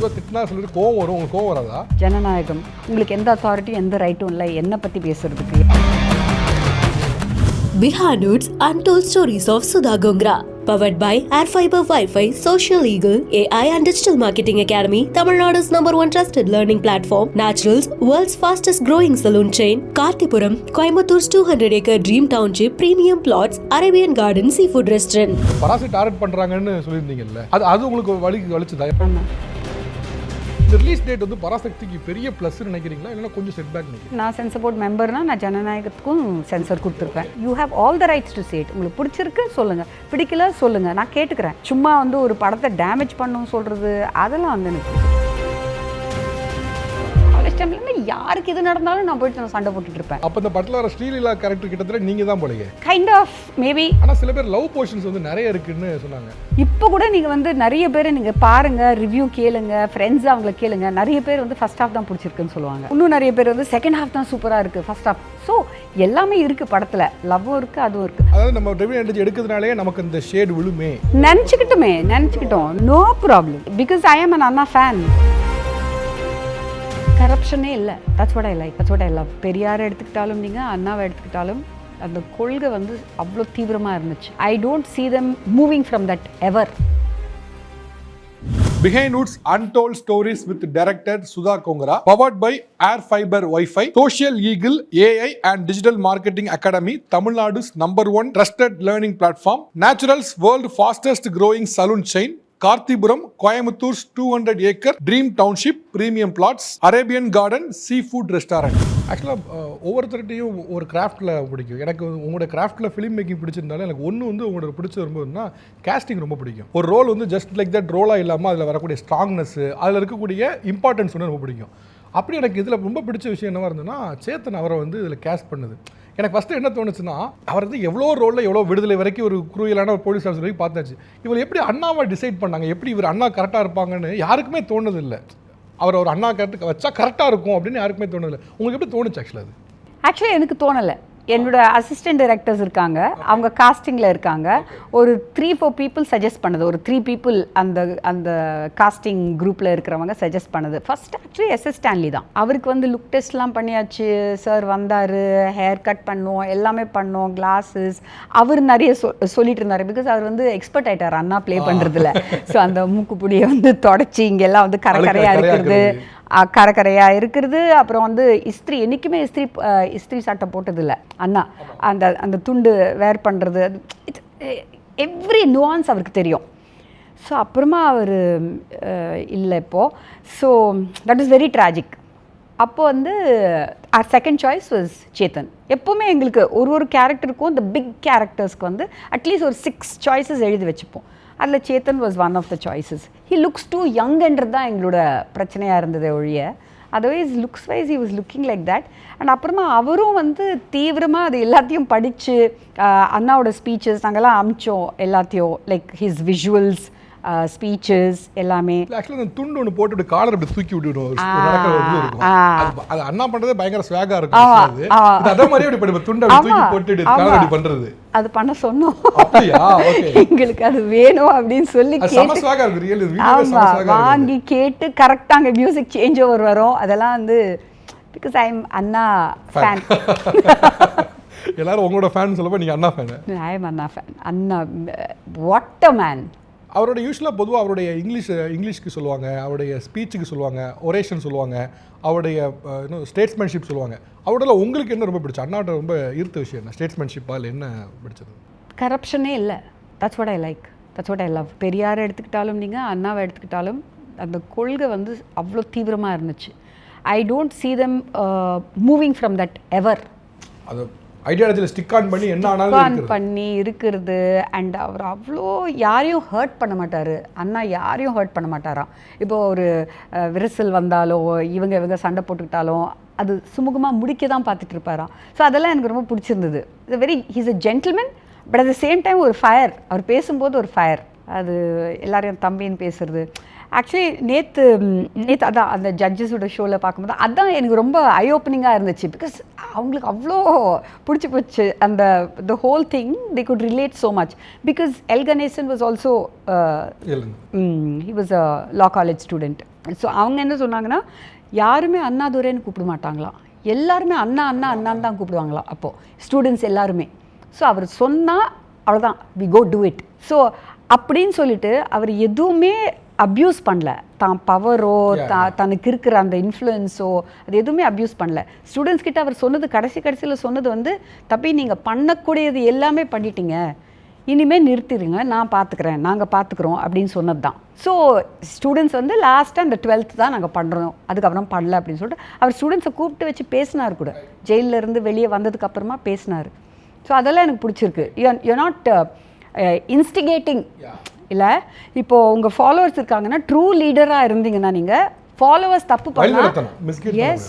பொதுவாக திட்டினா சொல்லிட்டு கோவம் வரும், உங்களுக்கு கோவம் வராதா? ஜனநாயகம், உங்களுக்கு எந்த அத்தாரிட்டியும் எந்த ரைட்டும் இல்லை என்னை பற்றி பேசுறதுக்கு. Behind Noods Untold Stories of Sudha Gongra. Powered by Air Fiber Wi-Fi, Social Eagle, AI and Digital Marketing Academy, Tamil Nadu's #1 trusted learning platform, Naturals, world's fastest growing saloon chain, Karthipuram, Coimbatore 200-acre Dream Township, premium plots, Arabian Garden Seafood Restaurant. பராசை target பண்ணுறாங்கன்னு சொல்லியிருந்தீங்கல்ல, அது உங்களுக்கு வலிச்சுதா? ஆமாம். இந்த release date வந்து பராசக்திக்கு பெரிய plus நினைக்கிறீங்களா, இல்லைன்னா கொஞ்சம் செட்பேக் நினைக்கிறீங்க? நான் சென்சர் போர்ட் மெம்பர்னா நான் ஜனநாயகத்துக்கும் சென்சர் கொடுத்துருப்பேன். You have all the rights to say it. உங்களுக்கு பிடிச்சிருக்கு சொல்லுங்கள், பிடிக்கல சொல்லுங்கள், நான் கேட்டுக்கிறேன். சும்மா வந்து ஒரு படத்தை டேமேஜ் பண்ணணும் சொல்கிறது அதெல்லாம் வந்து எனக்கு டைம்ல யாருக்கு எது நடந்தாலும் நான் போயிட்டு சண்டை போட்டுட்டு இருப்பேன். அப்போ இந்த படத்தில் வர ஸ்ரீலீலா கேரக்டர் கிட்டத்தட்ட நீங்கள் தான் போலீங்க. Kind of maybe. ஆனால் சில பேர் லவ் போர்ஷன்ஸ் வந்து நிறைய இருக்குன்னு சொன்னாங்க. இப்போ கூட நீங்கள் வந்து நிறைய பேர் நீங்கள் பாருங்கள், ரிவ்யூ கேளுங்க, ஃப்ரெண்ட்ஸ் அவங்கள கேளுங்க, நிறைய பேர் வந்து ஃபர்ஸ்ட் ஹாஃப் தான் பிடிச்சிருக்குன்னு சொல்லுவாங்க. இன்னும் நிறைய பேர் வந்து செகண்ட் ஹாஃப் தான் சூப்பராக இருக்குது ஃபர்ஸ்ட் ஹாஃப். ஸோ எல்லாமே இருக்குது படத்தில், லவ்வும் இருக்குது அதுவும் இருக்குது. அதாவது நம்ம ரெவென்யூ எனர்ஜி எடுக்கிறதுனாலே நமக்கு இந்த ஷேட் விழுமே நினச்சிக்கிட்டோம். No problem, because I am an Anna fan. கரப்ஷனே இல்லை. That's what I like, that's what I love. பெரியாரை எடுத்துக்கிட்டாலும் நீங்கள் அண்ணாவை எடுத்துக்கிட்டாலும் அந்த கொள்கை வந்து அவ்வளோ தீவிரமாக இருந்துச்சு. I don't see them moving from that ever. Behind Noods Untold Stories with director Sudha Gongra, powered by Air Fiber Wi-Fi, Social Eagle, AI and Digital Marketing Academy, Tamil Nadu's #1 trusted learning platform, Naturals, world fastest growing saloon chain, Karthipuram, Coimbatore 200-acre Dream Township, premium plots, Arabian Garden Seafood Restaurant. ஆக்சுவலாக ஒவ்வொருத்தர்கிட்டையும் ஒரு கிராஃப்டில் பிடிக்கும். எனக்கு உங்களோட கிராஃப்டில் film making பிடிச்சிருந்தாலும் எனக்கு ஒன்று வந்து உங்களோட பிடிச்சது ரொம்பனா கேஸ்டிங் ரொம்ப பிடிக்கும். ஒரு ரோல் வந்து ஜஸ்ட் லைக் தட் ரோலாக இல்லாமல் அதில் வரக்கூடிய ஸ்ட்ராங்னஸ்ஸு, அதில் இருக்கக்கூடிய இம்பார்ட்டன்ஸ் வந்து ரொம்ப பிடிக்கும். அப்படி எனக்கு இதில் ரொம்ப பிடிச்ச விஷயம் என்னவாக இருந்ததுன்னா, சேத்தன் அவரை வந்து இதில் கேஸ்ட் பண்ணுது. எனக்கு ஃபஸ்ட்டு என்ன தோணுச்சுன்னா, அவர் வந்து எவ்வளோ ரோலில் எவ்வளோ விடுதலை வரைக்கும் ஒரு குரூயலான ஒரு போலீஸ் ஆஃபீஸர் வரைக்கும் பார்த்தாச்சு. இவர் எப்படி அண்ணாவை டிசைட் பண்ணாங்க, எப்படி இவர் அண்ணா கரெக்டாக இருப்பாங்கன்னு யாருக்குமே தோணுதில்லை. அவர் ஒரு அண்ணா கரெக்டாக வச்சா கரெக்டாக இருக்கும் அப்படின்னு யாருக்குமே தோணுதில்லை. உங்களுக்கு எப்படி தோணுச்சு? ஆக்சுவலாக எனக்கு தோணலை. என்னோட அசிஸ்டன்ட் டைரக்டர்ஸ் இருக்காங்க, அவங்க காஸ்டிங்கில் இருக்காங்க. ஒரு 3-4 பீப்புள் சஜஸ்ட் பண்ணது, ஒரு 3 பீப்புள் அந்த காஸ்டிங் குரூப்பில் இருக்கிறவங்க சஜஸ்ட் பண்ணது. ஃபர்ஸ்ட் ஆக்சுவலி எஸ்எஸ் ஸ்டான்லி தான். அவருக்கு வந்து லுக் டெஸ்ட்லாம் பண்ணியாச்சு, சார் வந்தார், ஹேர் கட் பண்ணோம், எல்லாமே பண்ணோம், கிளாஸஸ். அவர் நிறைய சொல்லிட்டு இருந்தார், பிகாஸ் அவர் வந்து எக்ஸ்பர்ட் ஆகிட்டார் அண்ணா ப்ளே பண்ணுறதுல. ஸோ அந்த மூக்குப்பிடியை வந்து தொடச்சி இங்கெல்லாம் வந்து கரையாக இருக்கிறது. அப்புறம் வந்து இஸ்திரி, என்றைக்குமே இஸ்திரி சட்டை போட்டதில்லை அண்ணா. அந்த துண்டு வேர் பண்ணுறது, எவ்ரி நுவான்ஸ் அவருக்கு தெரியும். ஸோ அப்புறமா அவர் இல்லை இப்போது. So that is very tragic. அப்போது வந்து our second choice was Chetan. எப்போவுமே எங்களுக்கு ஒரு கேரக்டருக்கும் இந்த பிக் கேரக்டர்ஸ்க்கு வந்து அட்லீஸ்ட் ஒரு 6 சாய்ஸஸ் எழுதி வச்சுப்போம். அதில் Chetan was one of the choices. He looks too யங்ன்றது தான் எங்களோட பிரச்சனையாக இருந்தது ஒழிய, otherwise looks wise he was looking like that. And அப்புறமா அவரும் வந்து தீவிரமாக அது எல்லாத்தையும் படித்து அண்ணாவோட ஸ்பீச்சஸ் நாங்கள்லாம் அமிச்சோம் எல்லாத்தையும், லைக் ஹிஸ் விஷுவல்ஸ், ஸ்பீச்சஸ் எல்லாமே. ஆக்சுவலாக அந்த துண்டு ஒன்று போட்டு காலர் அப்படி தூக்கி விட்டுடும், அது அண்ணா பண்ணுறதே பயங்கர ஸ்வாகா இருக்கும். அதே மாதிரி அப்படி துண்டை தூக்கி போட்டுட்டு காலர் அப்படி பண்ணுறது, அது பண்ண சொன்னோம். எங்களுக்கு அது வேணும் அப்படின்னு சொல்லி வாங்கி கேட்டு கரெக்டாக அங்கே மியூசிக் சேஞ்ச் ஓவர் வரும். அதெல்லாம் வந்து because I am Anna fan. எல்லாரும் உங்களோட ஃபேன் சொல்லப்போ நீங்கள் Anna fan. I am Anna fan. Anna what a man. அவரோட யூஸ்வலாக பொதுவாக அவருடைய இங்கிலீஷ்க்கு சொல்லுவாங்க, அவருடைய ஸ்பீச்சுக்கு சொல்லுவாங்க, ஒரேஷன் சொல்லுவாங்க, அவருடைய ஸ்டேட்ஸ்மேன்ஷிப் சொல்லுவாங்க. அவரோட உங்களுக்கு என்ன ரொம்ப பிடிச்சது? அண்ணாவோட ரொம்ப ஈர்த்த விஷயம் என்ன? ஸ்டேட்ஸ்மேன்ஷிப்பால் என்ன பிடிச்சது? கரப்ஷனே இல்லை. That's what I like, that's what I love. பெரியாரை எடுத்துக்கிட்டாலும் நீங்கள் அண்ணாவை எடுத்துக்கிட்டாலும் அந்த கொள்கை வந்து அவ்வளோ தீவிரமாக இருந்துச்சு. I don't see them moving from that ever. அது ஐடியாலஜியில் ஸ்டிக் ஆன் பண்ணி என்ன ஆனாலும் பண்ணி இருக்கிறது. அண்ட் அவர் அவ்வளோ யாரையும் ஹர்ட் பண்ண மாட்டார். அண்ணா யாரையும் ஹர்ட் பண்ண மாட்டாராம். இப்போ ஒரு விரிசல் வந்தாலோ இவங்க சண்டை போட்டுக்கிட்டாலும் அது சுமூகமாக முடிக்க தான் பார்த்துட்டு இருப்பாராம். ஸோ அதெல்லாம் எனக்கு ரொம்ப பிடிச்சிருந்தது. He's a gentleman, but at the same time ஒரு ஃபயர். அவர் பேசும்போது ஒரு ஃபயர், அது எல்லாரையும் தம்பின்னு பேசுறது. ஆக்சுவலி நேற்று அதான் அந்த ஜட்ஜஸோட ஷோவில் பார்க்கும்போது அதான் எனக்கு ரொம்ப ஐ ஓப்பனிங்காக இருந்துச்சு. பிகாஸ் அவங்களுக்கு அவ்வளோ பிடிச்சி போச்சு அந்த the whole thing. They could relate so much because L Ganesan was also he was a law college student. So அவங்க என்ன சொன்னாங்கன்னா, யாருமே அண்ணாதுரைன்னு கூப்பிட மாட்டாங்களாம், எல்லாருமே அண்ணா அண்ணா அண்ணான்னு தான் கூப்பிடுவாங்களாம் அப்போது ஸ்டூடெண்ட்ஸ் எல்லாருமே. ஸோ அவர் சொன்னால் அவ்வளோதான், we go do it. So அப்படின்னு சொல்லிட்டு அவர் எதுவுமே அப்யூஸ் பண்ணல. தான் பவரோ தனக்கு இருக்கிற அந்த இன்ஃப்ளூயன்ஸோ அது எதுவுமே அப்யூஸ் பண்ணல. ஸ்டூடெண்ட்ஸ் கிட்ட அவர் சொன்னது கடைசியில் சொன்னது வந்து, தப்பி நீங்கள் பண்ணக்கூடியது எல்லாமே பண்ணிட்டீங்க, இனிமேல் நிறுத்திடுங்க, நான் பார்த்துக்கிறேன், நாங்கள் பார்த்துக்குறோம் அப்படின்னு சொன்னது தான். ஸோ ஸ்டூடெண்ட்ஸ் வந்து லாஸ்ட்டாக அந்த 12th தான் நாங்கள் பண்ணுறோம், அதுக்கப்புறம் பண்ணல அப்படின்னு சொல்லிட்டு அவர் ஸ்டூடெண்ட்ஸை கூப்பிட்டு வச்சு பேசினார் கூட. ஜெயிலிருந்து வெளியே வந்ததுக்கப்புறமா பேசினார். ஸோ அதெல்லாம் எனக்கு பிடிச்சிருக்கு. யூ நாட் இன்ஸ்டிகேட்டிங் இல்லை. இப்போது உங்கள் ஃபாலோவர்ஸ் இருக்காங்கன்னா, ட்ரூ லீடராக இருந்தீங்கன்னா நீங்கள் ஃபாலோவர்ஸ் தப்பு பண்ணலாம், எஸ்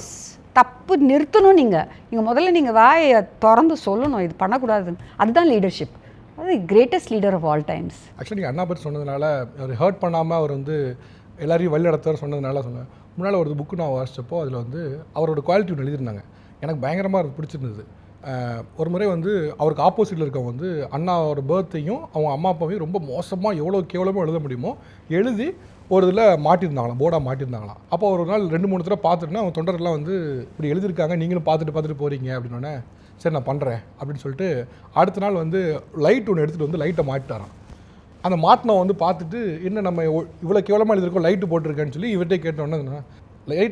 தப்பு நிறுத்தணும். நீங்கள் முதல்ல நீங்கள் வாயை திறந்து சொல்லணும், இது பண்ணக்கூடாதுன்னு. அதுதான் லீடர்ஷிப். அது greatest leader of all times. Actually நீங்கள் அண்ணா பற்றி சொன்னதுனால, அவர் ஹர்ட் பண்ணாமல் அவர் வந்து எல்லாரையும் வழி நடத்துவார் சொன்னதுனால சொன்னேன். முன்னால் ஒரு புக்கு நான் வாசித்தப்போ அதில் வந்து அவரோட குவாலிட்டி ஒன்று எழுதியிருந்தாங்க. எனக்கு பயங்கரமாக பிடிச்சிருந்தது. ஒரு முறை வந்து அவருக்கு ஆப்போசிட்டில் இருக்கவங்க வந்து அண்ணாவோட பர்த்தையும் அவங்க அம்மா அப்பாவையும் ரொம்ப மோசமாக எவ்வளோ கேவலமாக எழுத முடியுமோ எழுதி ஒரு இதில் மாட்டியிருந்தாங்களாம், போர்டாக மாட்டியிருந்தாங்களாம். அப்போ ஒரு நாள் 2-3 தடவை பார்த்துட்டுனா அவங்க தொண்டர்லாம் வந்து இப்படி எழுதியிருக்காங்க, நீங்களும் பார்த்துட்டு போகிறீங்க அப்படின்னோடனே, சரி நான் பண்ணுறேன் அப்படின்னு சொல்லிட்டு அடுத்த நாள் வந்து லைட் ஒன்று எடுத்துகிட்டு வந்து லைட்டை மாட்டிட்டாரான். அந்த மாட்டினவன் வந்து பார்த்துட்டு, என்ன நம்ம இவ்வளோ கேவலமாக எழுதியிருக்கோம், லைட்டு போட்டிருக்கேன்னு சொல்லி இவர்கிட்ட கேட்டோன்னே,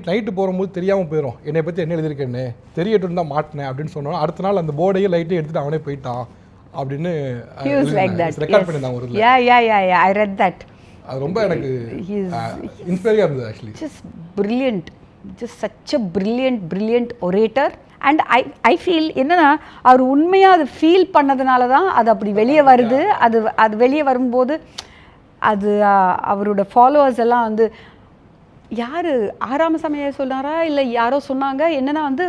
நைட்டு போகும்போது தெரியாமல் போயிடும், என்னை பற்றி என்ன எழுதியிருக்கேன்னு தெரியட்டும் தான் மாட்டினேன் அப்படின்னு சொன்னோன்னா அடுத்த நாள் அந்த போர்டையும் லைட்டையும் எடுத்துகிட்டு அவனே போயிட்டான் அப்படின்னு ரெக்கார்ட் பண்ணியிருந்தாங்க ஒரு இதில். அது ரொம்ப எனக்கு இன்ஸ்பைரிங்காக இருந்தது actually. Just brilliant, just such a brilliant orator. And I feel என்னன்னா, அவர் உண்மையாக அது ஃபீல் பண்ணதுனால தான் அது அப்படி வெளியே வருது. அது வெளியே வரும்போது அது அவரோட ஃபாலோவர்ஸ் எல்லாம் வந்து, யார் ஆராமசாமியை சொன்னாரா இல்லை யாரோ சொன்னாங்க என்னென்னா வந்து,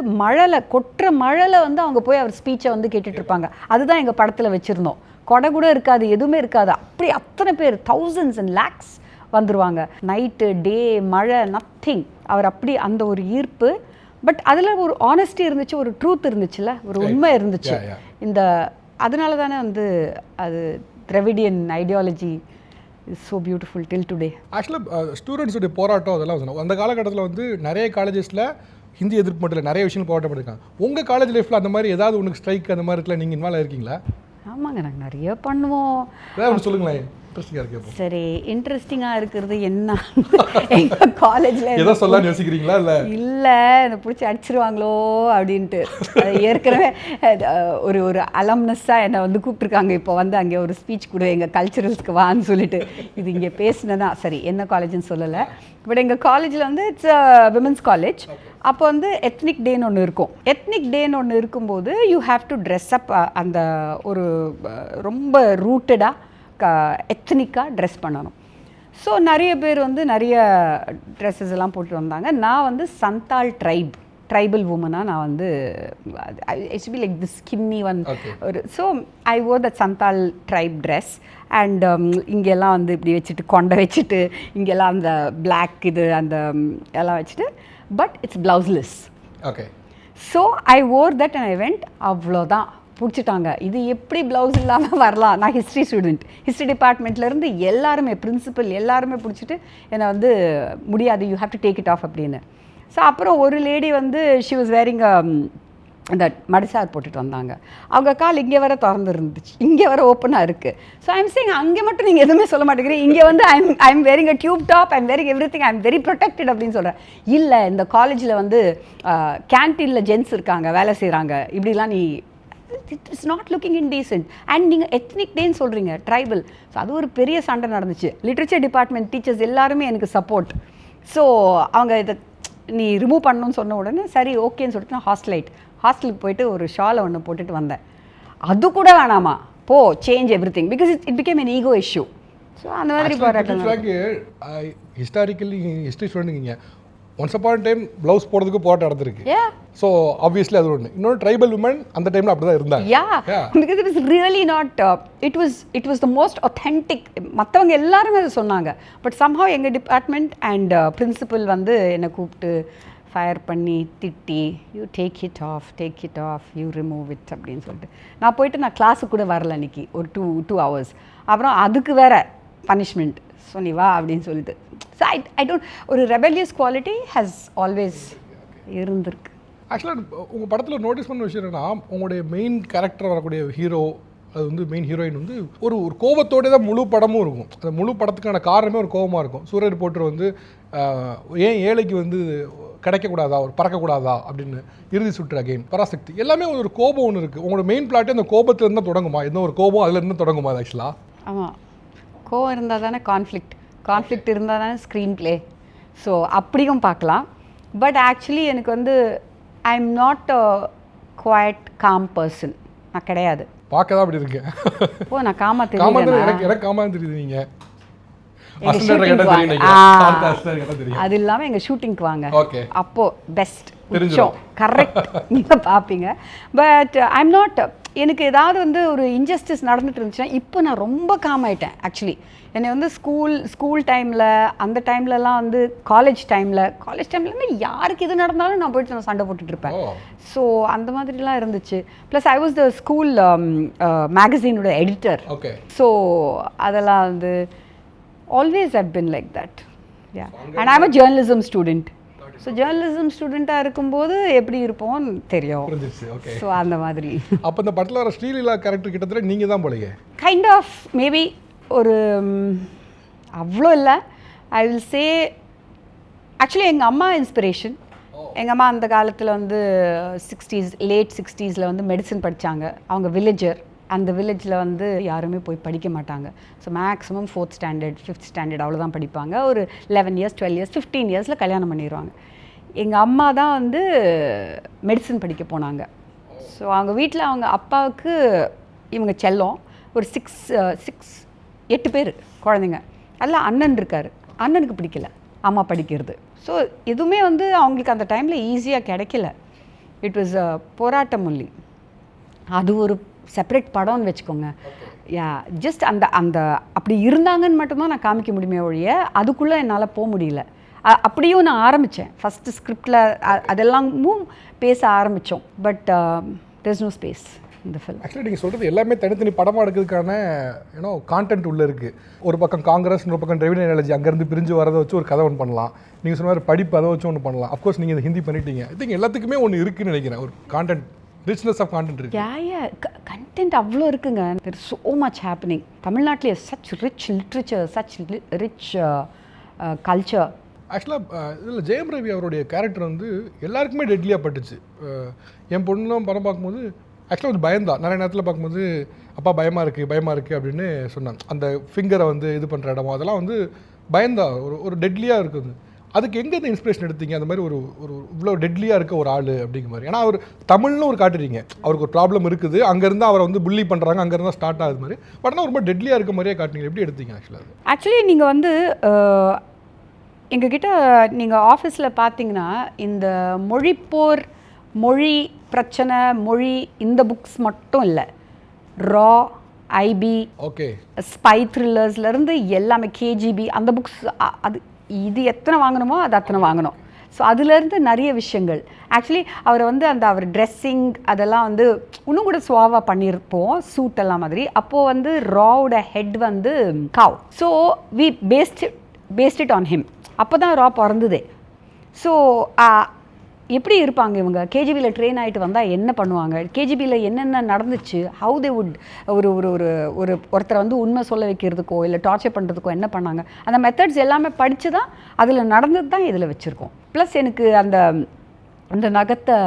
கொட்டுற மழையில் வந்து அவங்க போய் அவர் ஸ்பீச்சை வந்து கேட்டுட்ருப்பாங்க. அதுதான் எங்கள் படத்தில் வச்சுருந்தோம். கொடை கூட இருக்காது, எதுவுமே இருக்காது, அப்படி அத்தனை பேர் thousands and lakhs வந்துடுவாங்க. நைட்டு டே மழை நத்திங். அவர் அப்படி அந்த ஒரு ஈர்ப்பு. பட் அதில் ஒரு ஆனஸ்டி இருந்துச்சு, ஒரு ட்ரூத் இருந்துச்சுல்ல, ஒரு உண்மை இருந்துச்சு. அதனால தானே வந்து அது Dravidian ideology is so beautiful till today. ஆக்சுவலாக ஸ்டூடெண்ட்ஸுடைய போராட்டம் அதெல்லாம் சொன்னோம். அந்த காலகட்டத்தில் வந்து நிறைய காலேஜஸில் ஹிந்தி எதிர்ப்பு மட்டும் இல்லை, நிறைய விஷயங்கள் போராட்டம் பண்ணியிருக்காங்க. உங்கள் காலேஜ் லைஃப்பில் அந்த மாதிரி ஏதாவது உனக்கு ஸ்ட்ரைக் அந்த மாதிரி இருக்கலாம், நீங்கள் இன்வால்வ் இருக்கீங்களா? ஆமாங்க, நாங்கள் நிறைய பண்ணுவோம். வேறு சொல்லுங்களேன், இன்ட்ரெஸ்டிங்காக இருக்கு. சரி, இன்ட்ரெஸ்டிங்காக இருக்கிறது என்ன, எங்கள் காலேஜில் ஏதோ சொல்லலாம்னு யோசிக்கிறீங்களா? இல்லை என்னை பிடிச்சி அடிச்சிருவாங்களோ அப்படின்ட்டு. ஏற்கனவே ஒரு அலம்னஸ்ஸாக என்னை வந்து கூப்பிட்ருக்காங்க, இப்போ வந்து அங்கே ஒரு ஸ்பீச் கொடு எங்கள் கல்ச்சுரல்ஸ்க்கு வான்னு சொல்லிட்டு. இது இங்கே பேசினதா சரி, என்ன காலேஜ்னு சொல்லலை. பட் எங்கள் காலேஜில் வந்து இட்ஸ் விமென்ஸ் காலேஜ். அப்போ வந்து எத்னிக் டேன்னு ஒன்று இருக்கும். எத்னிக் டேன்னு ஒன்று இருக்கும்போது யூ ஹாவ் டு ட்ரெஸ் அப். அந்த ஒரு ரொம்ப ரூட்டடாக எத்னிக்காக ட்ரெஸ் பண்ணணும். ஸோ நிறைய பேர் வந்து நிறைய ட்ரெஸ்ஸஸ் எல்லாம் போட்டு வந்தாங்க. நான் வந்து சந்தால் ட்ரைபல் உமனாக நான் வந்து it's be like this skinny one ஒரு. So I wore the Santhal tribe dress. And இங்கெல்லாம் வந்து இப்படி வச்சுட்டு கொண்டை வச்சுட்டு இங்கெல்லாம் அந்த பிளாக் இது அந்த எல்லாம் வச்சுட்டு, but it's blouseless. Okay. So I wore that and I went. அவ்வளோதான், பிடிச்சிட்டாங்க. இது எப்படி ப்ளவுஸ் இல்லாமல் வரலாம்? நான் ஹிஸ்ட்ரி ஸ்டூடெண்ட், ஹிஸ்ட்ரி டிபார்ட்மெண்ட்லேருந்து எல்லாருமே, பிரின்சிபல் எல்லாருமே பிடிச்சிட்டு என்னை வந்து முடியாது, you have to take it of அப்படின்னு. ஸோ அப்புறம் ஒரு லேடி வந்து ஷி வாஸ் வேரிங் அந்த மடிசார் போட்டுட்டு வந்தாங்க. அவங்க கால் இங்கே வர திறந்து இருந்துச்சு, இங்கே வர ஓப்பனாக இருக்குது. ஸோ ஐம் சேயிங், அங்கே மட்டும் நீங்கள் எதுவுமே சொல்ல மாட்டேங்கிறீங்க, இங்கே வந்து I'm wearing a tube top, I'm wearing everything, I'm very protected அப்படின்னு சொல்கிறேன். இல்லை, இந்த காலேஜில் வந்து கேன்டீனில் ஜென்ஸ் இருக்காங்க, வேலை செய்கிறாங்க, இப்படிலாம் நீ it is not looking indecent. And நீங்கள் எத்னிக் டேன்னு சொல்கிறீங்க, ட்ரைபல். ஸோ அது ஒரு பெரிய சண்டை நடந்துச்சு. லிட்ரேச்சர் டிபார்ட்மெண்ட் டீச்சர்ஸ் எல்லாருமே எனக்கு சப்போர்ட். ஸோ அவங்க இதை நீ ரிமூவ் பண்ணணும்னு சொன்ன உடனே சரி ஓகேன்னு சொல்லிட்டு நான் ஹாஸ்டலுக்கு போயிட்டு ஒரு ஷாலை ஒன்று போட்டுட்டு வந்தேன். அது கூட வேணாமா, போ change everything, because it became an ego issue. So அந்த மாதிரி போராட்டம். ஹிஸ்டாரிக்கலி ஹிஸ்ட்ரி ஸ்டூடெண்ட்டுங்க, ஒன்ஸ் அப்பான் டைம் ப்ளவுஸ் போடுறதுக்கு போராட்டம் நடந்திருக்கு. Yeah. ஸோ ஆப்வியஸ்லி அது ஒன்று. இன்னொரு ட்ரைபல் உமன் அந்த டைமில் அப்படி தான் இருந்தாங்க. Yeah, because it was really not, it was the most authentic. மற்றவங்க எல்லாருமே அதை சொன்னாங்க. பட் somehow எங்கள் டிபார்ட்மெண்ட் அண்ட் பிரின்சிபல் வந்து என்னை கூப்பிட்டு ஃபயர் பண்ணி திட்டி, you take it of you remove it அப்படின்னு சொல்லிட்டு நான் போயிட்டு நான் கிளாஸுக்கு கூட வரல அன்றைக்கி ஒரு 2 hours. அப்புறம் அதுக்கு வேற பனிஷ்மெண்ட், ஸோ நீ வா அப்படின்னு சொல்லிட்டு. ஸோ ஐ டோன்ட், ஒரு ரெபெலியஸ் குவாலிட்டி ஹேஸ் ஆல்வேஸ் இருந்திருக்கு. ஆக்சுவலாக உங்கள் படத்தில் நோட்டீஸ் பண்ண விஷயம் என்னன்னா, உங்களுடைய மெயின் கேரக்டர் வரக்கூடிய ஹீரோ, அது வந்து மெயின் ஹீரோயின் வந்து ஒரு கோபத்தோடு தான் முழு படமும் இருக்கும். அந்த முழு படத்துக்கான காரணமே ஒரு கோபமாக இருக்கும். சூரிய ரிப்போர்ட்டர் வந்து ஏன் ஏழைக்கு வந்து கிடைக்கக்கூடாதா, ஒரு பறக்கக்கூடாதா அப்படின்னு, இறுதி சுற்று அகைன், பராசக்தி, எல்லாமே ஒரு கோபம் ஒன்று இருக்குது. உங்களோட மெயின் பிளாட்டே அந்த கோபத்துலேருந்து தான் தொடங்குமா? எந்த ஒரு கோபம் அதுலேருந்து தொடங்குமா அது ஆக்சுவலாக? ஆமாம், கோவம் இருந்தால் தானே கான்ஃப்ளிக்ட் இருந்தால் தானே ஸ்க்ரீன் ப்ளே. ஸோ அப்படியும் பார்க்கலாம். பட் ஆக்சுவலி எனக்கு வந்து I am not a quiet calm person. நான் கிடையாது. பார்க்க தான் அப்படி இருக்கேன். ஓ, நான் காமா தெரியுது. எனக்கு காமா தெரியுது. நீங்கள் அது இல்லாமல் எங்கள் ஷூட்டிங்க்கு வாங்க, ஓகே, அப்போ பெஸ்ட் உச்சம் கரெக்ட் நீங்கள் பார்ப்பீங்க. பட் ஐ எம் நாட், எனக்கு ஏதாவது வந்து ஒரு இன்ஜஸ்டிஸ் நடந்துட்டு இருந்துச்சுன்னா இப்போ நான் ரொம்ப காம் ஆகிட்டேன். ஆக்சுவலி என்னை வந்து ஸ்கூல் டைமில், அந்த டைம்லலாம் வந்து காலேஜ் டைம்லேருந்து யாருக்கு எது நடந்தாலும் நான் போயிட்டு நான் சண்டை போட்டுட்ருப்பேன். ஸோ அந்த மாதிரிலாம் இருந்துச்சு. Plus I was the school மேகசீனோட எடிட்டர். ஓகே. ஸோ அதெல்லாம் வந்து always I've been like that. Yeah. And I'm a journalism student. So journalism ஸ்டூடெண்ட்டாக இருக்கும்போது எப்படி இருப்போம்னு தெரியும். ஸோ அந்த மாதிரி. அப்போ இந்த படத்தில் வர ஸ்ரீலீலா கேரக்டர் கிட்டத்தட்ட நீங்கள் தான் போலீங்க. கைண்ட் ஆஃப் மேபி ஒரு அவ்வளோ இல்லை. ஐ வில் சே ஆக்சுவலி எங்கள் அம்மா இன்ஸ்பிரேஷன். எங்கள் அம்மா அந்த காலத்தில் வந்து லேட் 60s வந்து மெடிசன் படித்தாங்க. அவங்க வில்லேஜர். அந்த வில்லேஜில் வந்து யாருமே போய் படிக்க மாட்டாங்க. So maximum 4th standard 5th standard அவ்வளோதான் படிப்பாங்க. ஒரு 11 years 12 years 15 yearsல கல்யாணம் பண்ணிடுவாங்க. எங்கள் அம்மா தான் வந்து மெடிசன் படிக்க போனாங்க. ஸோ அவங்க வீட்டில் அவங்க அப்பாவுக்கு இவங்க செல்லம் ஒரு 8 பேர் குழந்தைங்க. அதில் அண்ணன் இருக்கார். அண்ணனுக்கு பிடிக்கல அம்மா படிக்கிறது. ஸோ எதுவுமே வந்து அவங்களுக்கு அந்த டைமில் ஈஸியாக கிடைக்கல. இட் வாஸ் போராட்டம் ஒன்லி. அது ஒரு செப்பரேட் படம்னு வச்சுக்கோங்க. யா, ஜஸ்ட் அந்த அப்படி இருந்தாங்கன்னு மட்டும்தான் நான் காமிக்க முடியுமே ஒழிய அதுக்குள்ளே என்னால் போக முடியல. அப்படியும் நான் ஆரம்பித்தேன் ஃபஸ்ட்டு ஸ்கிரிப்டில் அதெல்லாமும் பேச ஆரம்பித்தோம். பட் தேர்ஸ் நோ ஸ்பேஸ் இந்த ஃபில்ம். ஆக்சுவலி நீங்கள் சொல்கிறது எல்லாமே தனித்தனி படமாக எடுக்கிறதுக்கான கான்டென்ட் உள்ளே இருக்குது. ஒரு பக்கம் காங்கிரஸ், ஒரு பக்கம் ரெவன்யூ அனாலஜி, அங்கேருந்து பிரிஞ்சு வரதை வச்சு ஒரு கதை ஒன்று பண்ணலாம். நீங்கள் சொன்ன மாதிரி படிப்பு அதை வச்சு ஒன்று பண்ணலாம். அஃப்கோர்ஸ் நீங்கள் இந்த ஹிந்தி பண்ணிட்டீங்க. ஐ திங்க் எல்லாத்துக்குமே ஒன்று இருக்குதுன்னு நினைக்கிறேன். ஒரு கான்டென்ட் richness of content இருக்கு. கண்டென்ட் அவ்வளோ இருக்குங்க. there is so much happening. தமிழ்நாட்டிலே such rich literature, such rich culture. ஆக்சுவலாக இதில் ஜெயம் ரவி அவருடைய கேரக்டர் வந்து எல்லாருக்குமே டெட்லியாக பட்டுச்சு. என் பொண்ணுலாம் படம் பார்க்கும்போது ஆக்சுவலாக ஒரு பயந்தான். நிறைய நேரத்தில் பார்க்கும்போது அப்பா பயமாக இருக்குது அப்படின்னு சொன்னாங்க. அந்த ஃபிங்கரை வந்து இது பண்ணுற இடமோ அதெல்லாம் வந்து பயந்தா ஒரு டெட்லியாக இருக்குது. அதுக்கு எங்கே இந்த இன்ஸ்பிரேஷன் எடுத்தீங்க? அந்த மாதிரி ஒரு இவ்வளோ டெட்லியாக இருக்க ஒரு ஆள் அப்படிங்கிற மாதிரி. ஏன்னா அவர் தமிழ்னு ஒரு காட்டுறீங்க, அவருக்கு ஒரு ப்ராப்ளம் இருக்குது, அங்கேருந்து அவரை வந்து புள்ளி பண்ணுறாங்க, அங்கேருந்து ஸ்டார்ட் ஆகுது மாதிரி. பட் ஆனால் ரொம்ப டெட்லியாக இருக்க மாதிரியே காட்டுறீங்க. எப்படி எடுத்தீங்க ஆக்சுவலி நீங்கள் வந்து எங்ககிட்ட நீங்கள் ஆஃபீஸில் பார்த்தீங்கன்னா இந்த மொழிப்போர், மொழி பிரச்சனை, மொழி இந்த புக்ஸ் மட்டும் இல்லை, ரா, ஐபி, ஓகே, ஸ்பை த்ரில்லர்ஸ்லேருந்து எல்லாமே, கேஜிபி அந்த புக்ஸ், அது இது எத்தனை வாங்கணுமோ அது அத்தனை வாங்கணும். ஸோ அதுலேருந்து நிறைய விஷயங்கள். ஆக்சுவலி அவரை வந்து அவர் ட்ரெஸ்ஸிங் அதெல்லாம் வந்து இன்னும் கூட சுவாவாக பண்ணியிருப்போம், சூட் எல்லாம் மாதிரி. அப்போது வந்து ராவோட ஹெட் வந்து Kao. So we based it on him. அப்போ தான் ரா பிறந்ததே. ஸோ எப்படி இருப்பாங்க இவங்க, கேஜிபியில் ட்ரெயின் ஆகிட்டு வந்தால் என்ன பண்ணுவாங்க, கேஜிபியில் என்னென்ன நடந்துச்சு, ஹவு தே வுட் ஒருத்தரை வந்து உண்மை சொல்ல வைக்கிறதுக்கோ இல்லை டார்ச்சர் பண்ணுறதுக்கோ என்ன பண்ணாங்க, அந்த மெத்தட்ஸ் எல்லாமே படித்து தான் அதில் நடந்தது தான் இதில் வச்சுருக்கோம். ப்ளஸ் எனக்கு அந்த நகத்தை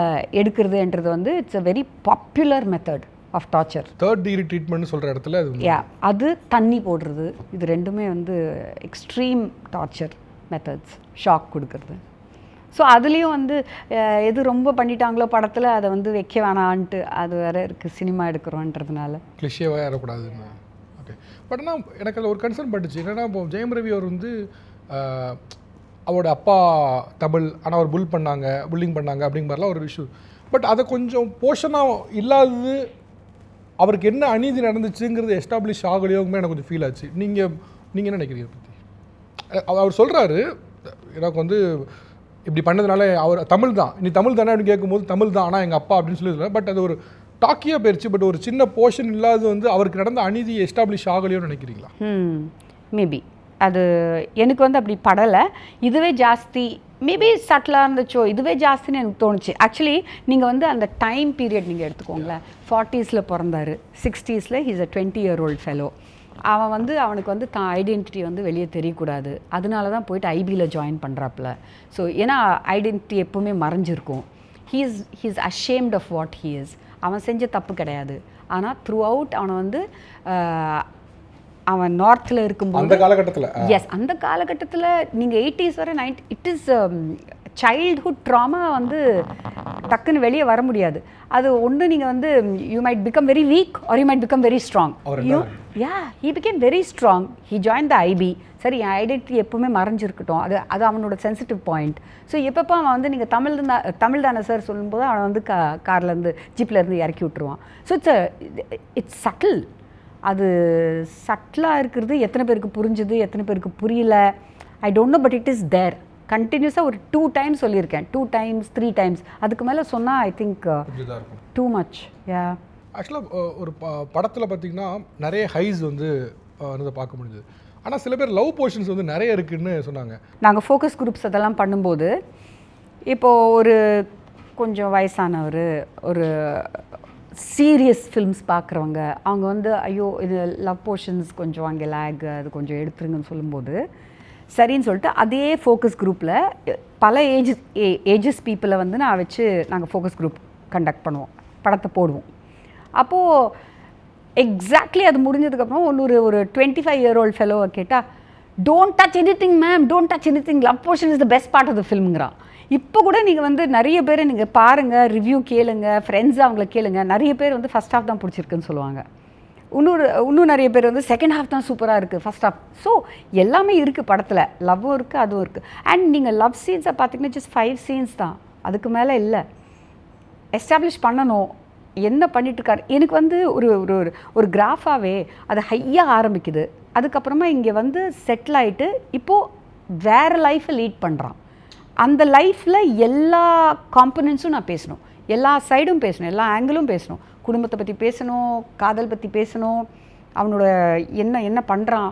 எடுக்கிறதுன்றது வந்து it's a very popular method of torture. 3rd degree treatment சொல்கிற இடத்துல அது தண்ணி போடுறது, இது ரெண்டுமே வந்து எக்ஸ்ட்ரீம் டார்ச்சர் மெத்தட்ஸ், ஷாக் கொடுக்கறது. ஸோ அதுலேயும் வந்து எது ரொம்ப பண்ணிட்டாங்களோ படத்தில் அதை வந்து வைக்க வேணான்ட்டு அது வேறு இருக்குது, சினிமா எடுக்கிறோன்றதுனால கிளிஷேவாக ஏறக்கூடாதுன்னு. ஓகே. பட் ஆனால் எனக்கு அதில் ஒரு கன்சர்ன் பட்டுச்சு என்னென்னா, இப்போ ஜெயம் ரவி அவர் வந்து அவரோட அப்பா தமிழ் ஆனால் அவர் புல்லிங் பண்ணாங்க அப்படிங்கிற மாதிரிலாம் ஒரு இஷ்யூ. பட் அதை கொஞ்சம் போர்ஷனாக இல்லாதது அவருக்கு என்ன அநீதி நடந்துச்சுங்கிறது எஸ்டாப்ளிஷ் ஆகலையோங்குமே எனக்கு கொஞ்சம் ஃபீல் ஆச்சு. நீங்கள் என்ன நினைக்கிறீங்க பற்றி? அவர் சொல்கிறாரு எனக்கு வந்து இப்படி பண்ணதுனால அவர் தமிழ் தான், நீ தமிழ் தானே அப்படின்னு கேட்கும்போது தமிழ் தான் ஆனால் எங்கள் அப்பா அப்படின்னு சொல்லி. பட் அது ஒரு டாக்கியாக போயிடுச்சு. பட் ஒரு சின்ன போர்ஷன் இல்லாத வந்து அவருக்கு நடந்த அநீதி எஸ்டாப்ளிஷ் ஆகலையோன்னு நினைக்கிறீங்களா? மேபி அது எனக்கு வந்து அப்படி படலை. இதுவே ஜாஸ்தி மேபி சட்டிலாக இருந்துச்சோ, இதுவே ஜாஸ்தின்னு எனக்கு தோணுச்சு. ஆக்சுவலி நீங்கள் வந்து அந்த டைம் பீரியட் நீங்கள் எடுத்துக்கோங்களேன். 40s பிறந்தார், 60s he's a 20-year-old fellow. அவன் வந்து அவனுக்கு வந்து தான் ஐடென்டிட்டி வந்து வெளியே தெரியக்கூடாது, அதனால தான் போயிட்டு ஐபியில் ஜாயின் பண்ணுறாப்புல. ஸோ ஏன்னா ஐடென்டிட்டி எப்போவுமே மறைஞ்சிருக்கும். He's ashamed of what he is. அவன் செஞ்ச தப்பு கிடையாது. ஆனால் த்ரூ அவுட் அவனை வந்து அவன் நார்த்தில் இருக்கும்போது அந்த காலகட்டத்தில் அந்த காலகட்டத்தில் நீங்கள் 80s வரை 90 இட் இஸ் சைல்ட்ஹுட் ட்ராமா வந்து டக்குன்னு வெளியே வர முடியாது. அது ஒன்று நீங்கள் வந்து you might become very week are you might become very strong. He became very strong. He join the IP. சரி, என் ஐடென்டிட்டி எப்போவுமே மறைஞ்சிருக்கட்டும், அது அவனோட சென்சிட்டிவ் பாயிண்ட். ஸோ எப்பப்போ அவன் வந்து நீங்கள் தமிழ் தானே சார் சொல்லும்போது அவன் வந்து கார்லேருந்து ஜீப்லேருந்து இறக்கி விட்டுருவான். So it's subtle. அது சட்டிலாக இருக்கிறது எத்தனை பேருக்கு புரிஞ்சுது, எத்தனை பேருக்கு புரியல, I don't know. But it is there. கண்டினியூஸாக ஒரு 2 times சொல்லியிருக்கேன், 2 times 3 times. அதுக்கு மேலே சொன்னால் ஐ திங்க் டூ மச். ஆக்சுவலாக ஒரு படத்தில் பார்த்திங்கன்னா நிறைய ஹைஸ் வந்து பார்க்க முடியுது. ஆனால் சில பேர் லவ் போர்ஷன்ஸ் வந்து நிறைய இருக்குதுன்னு சொன்னாங்க. நாங்கள் ஃபோக்கஸ் குரூப்ஸ் அதெல்லாம் பண்ணும்போது இப்போது ஒரு கொஞ்சம் வயசானவர், ஒரு சீரியஸ் ஃபில்ம்ஸ் பார்க்குறவங்க, அவங்க வந்து ஐயோ இது லவ் போர்ஷன்ஸ் கொஞ்சம் அங்கே லேக், அது கொஞ்சம் எடுத்துருங்கன்னு சொல்லும்போது சரின்னு சொல்லிட்டு அதே ஃபோக்கஸ் குரூப்பில் பல ஏஜஸ் பீப்புளை வந்து நான் வச்சு நாங்கள் ஃபோக்கஸ் குரூப் கண்டக்ட் பண்ணுவோம், படத்தை போடுவோம். அப்போது எக்ஸாக்ட்லி அது முடிஞ்சதுக்கப்புறம் ஒரு 25-year-old ஃபெலோவை கேட்டால், don't touch anything ma'am, don't touch anything, love portion is the best part of the ஃபில்ம்ங்கிறான். இப்போ கூட நீங்கள் வந்து நிறைய பேர் நீங்கள் பாருங்கள், ரிவ்யூ கேளுங்க, ஃப்ரெண்ட்ஸ் அவங்கள கேளுங்க, நிறைய பேர் வந்து ஃபஸ்ட் ஹாஃப் தான் பிடிச்சிருக்குன்னு சொல்லுவாங்க. இன்னும் நிறைய பேர் வந்து செகண்ட் ஹாஃப் தான் சூப்பராக இருக்குது, ஃபஸ்ட் ஹாஃப். ஸோ எல்லாமே இருக்குது படத்தில், லவ்வும் இருக்குது, அதுவும் இருக்குது. அண்ட் நீங்கள் லவ் சீன்ஸை பார்த்தீங்கன்னா ஜஸ்ட் 5 scenes தான், அதுக்கு மேலே இல்லை. எஸ்டாப்ளிஷ் பண்ணணும் என்ன பண்ணிட்டுருக்காரு. எனக்கு வந்து ஒரு கிராஃபாகவே அது ஹையாக ஆரம்பிக்குது, அதுக்கப்புறமா இங்கே வந்து செட்டில் ஆகிட்டு இப்போது வேறு லைஃப்பை லீட் பண்ணுறான். அந்த லைஃப்பில் எல்லா காம்பனன்ட்ஸும் நான் பேசணும், எல்லா சைடும் பேசணும், எல்லா ஆங்கிளும் பேசணும். குடும்பத்தை பற்றி பேசணும், காதல் பற்றி பேசணும், அவனோட என்ன பண்ணுறான்,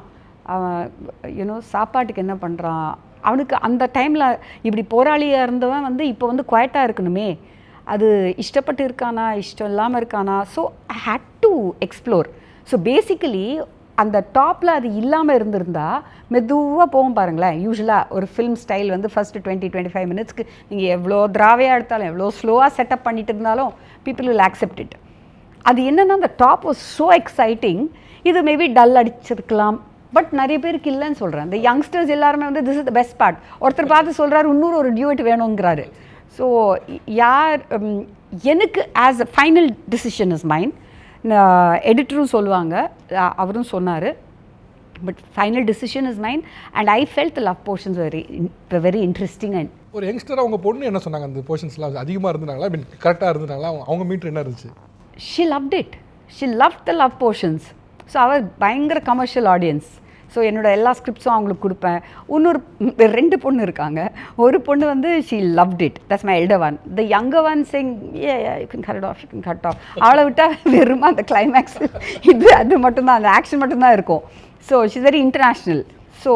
அவன் சாப்பாட்டுக்கு என்ன பண்ணுறான், அவனுக்கு அந்த டைமில் இப்படி போராளியாக இருந்தவன் வந்து இப்போ வந்து குவைட்டாக இருக்கணுமே, அது இஷ்டப்பட்டு இருக்கானா, இஷ்டம் இல்லாமல் இருக்கானா. So I had to explore. So basically அந்த டாப்பில் அது இல்லாமல் இருந்திருந்தா மெதுவாக போகும் பாருங்களேன். யூஸ்வலாக ஒரு ஃபில்ம் ஸ்டைல் வந்து ஃபஸ்ட்டு 20-25 minutesக்கு நீங்கள் எவ்வளோ திராவையாக எடுத்தாலும், எவ்வளோ ஸ்லோவாக செட்டப் பண்ணிட்டு இருந்தாலும் பீப்புள் வில் ஆக்செப்ட் இட். அது என்னென்னா அந்த டாப் வாஸ் ஸோ எக்ஸைட்டிங். இது மேபி டல் அடிச்சிருக்கலாம், பட் நிறைய பேருக்கு இல்லைன்னு சொல்கிறேன். இந்த யங்ஸ்டர்ஸ் எல்லாருமே வந்து this is the best part. ஒருத்தர் பார்த்து சொல்கிறாரு ஒரு டியூட் வேணுங்கிறாரு. ஸோ எனக்கு as a final decision is mine. எடிட்டரும் சொல்லுவாங்க, அவரும் சொன்னார், but final decision is mine. And I felt the love portions very interesting. And ஒரு யங்ஸ்டர் அவங்க பொண்ணு என்ன சொன்னாங்க, அந்த போர்ஷன்ஸ்லாம் அதிகமாக இருந்தாங்களா, மீன் கரெக்டாக இருந்தாங்களா, அவங்க மீட்டர் என்ன இருந்துச்சு? She loved it. She loved the love portions. So அவர் பயங்கர கமர்ஷியல் ஆடியன்ஸ். ஸோ என்னோட எல்லா ஸ்கிரிப்ட்ஸும் அவங்களுக்கு கொடுப்பேன். 2 பொண்ணு இருக்காங்க. ஒரு பொண்ணு வந்து she loved it. That's my elder one. The younger one saying you can cut it off, you can cut it off. அவளை விட்டால் வெறுமா அந்த கிளைமேக்ஸ் அது மட்டும்தான், அந்த ஆக்ஷன் மட்டும்தான் இருக்கும். So she's very international. So